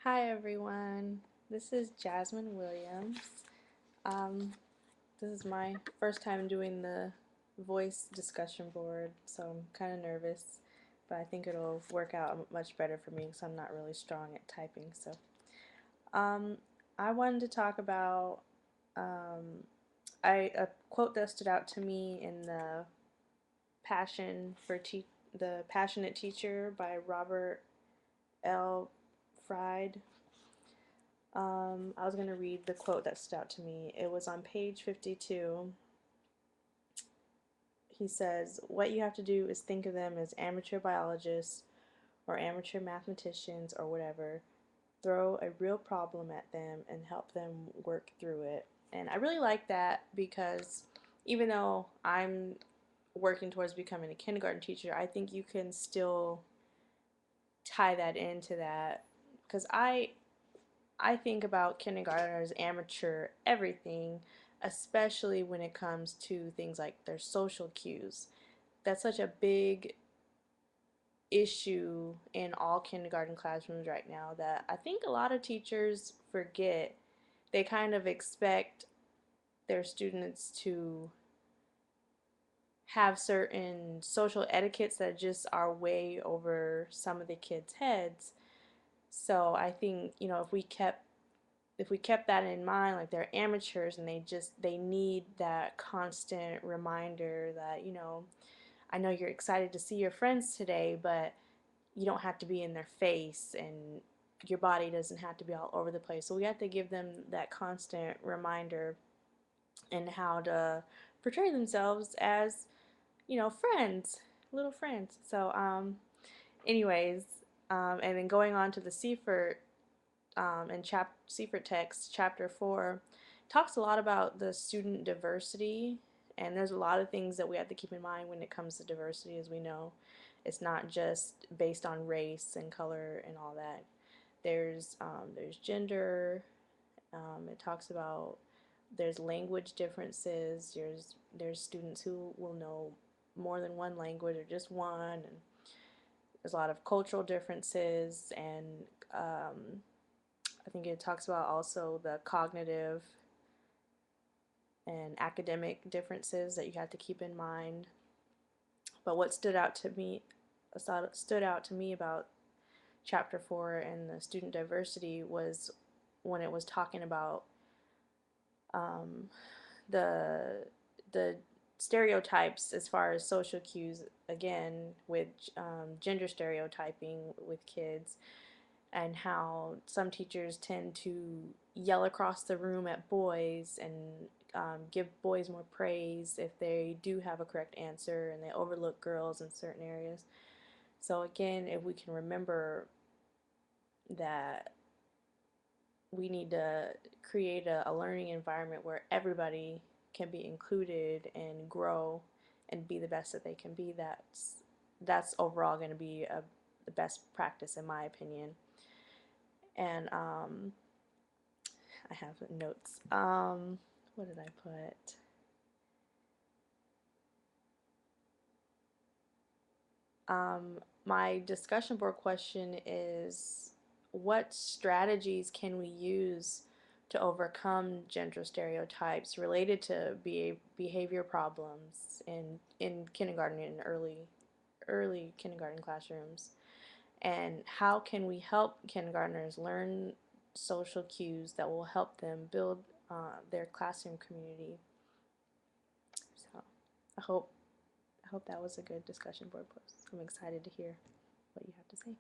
Hi everyone, this is Jasmine Williams. Um, this is my first time doing the voice discussion board, so I'm kind of nervous, but I think it'll work out much better for me because I'm not really strong at typing. Um, I wanted to talk about a quote that stood out to me in the Passionate Teacher by Robert L. Fried. I was going to read the quote that stood out to me. It was on page 52. He says, "What you have to do is think of them as amateur biologists or amateur mathematicians or whatever. Throw a real problem at them and help them work through it." And I really like that because even though I'm working towards becoming a kindergarten teacher, I think you can still tie that into that because I think about kindergartners, amateur everything, especially when it comes to things like their social cues. That's such a big issue in all kindergarten classrooms right now that I think a lot of teachers forget. They kind of expect their students to have certain social etiquettes that just are way over some of the kids' heads. So I think, if we kept that in mind, like they're amateurs and they need that constant reminder that, I know you're excited to see your friends today, but you don't have to be in their face and your body doesn't have to be all over the place. So we have to give them that constant reminder and how to portray themselves as, friends, little friends. Anyways, and then going on to the Seifert and Seifert text, chapter 4, talks a lot about the student diversity, and there's a lot of things that we have to keep in mind when it comes to diversity. As we know, it's not just based on race and color and all that. There's gender. It talks about there's language differences. There's students who will know more than one language or just one, and there's a lot of cultural differences, and I think it talks about also the cognitive and academic differences that you have to keep in mind. But what stood out to me about chapter 4 and the student diversity was when it was talking about um, the the stereotypes as far as social cues, again with gender stereotyping with kids, and how some teachers tend to yell across the room at boys and give boys more praise if they do have a correct answer, and they overlook girls in certain areas. So again, if we can remember that we need to create a learning environment where everybody can be included and grow and be the best that they can be, that's overall going to be the best practice in my opinion. And I have notes. What did I put? My discussion board question is, what strategies can we use to overcome gender stereotypes related to behavior problems in kindergarten and early kindergarten classrooms? And how can we help kindergartners learn social cues that will help them build their classroom community? So I hope that was a good discussion board post. I'm excited to hear what you have to say.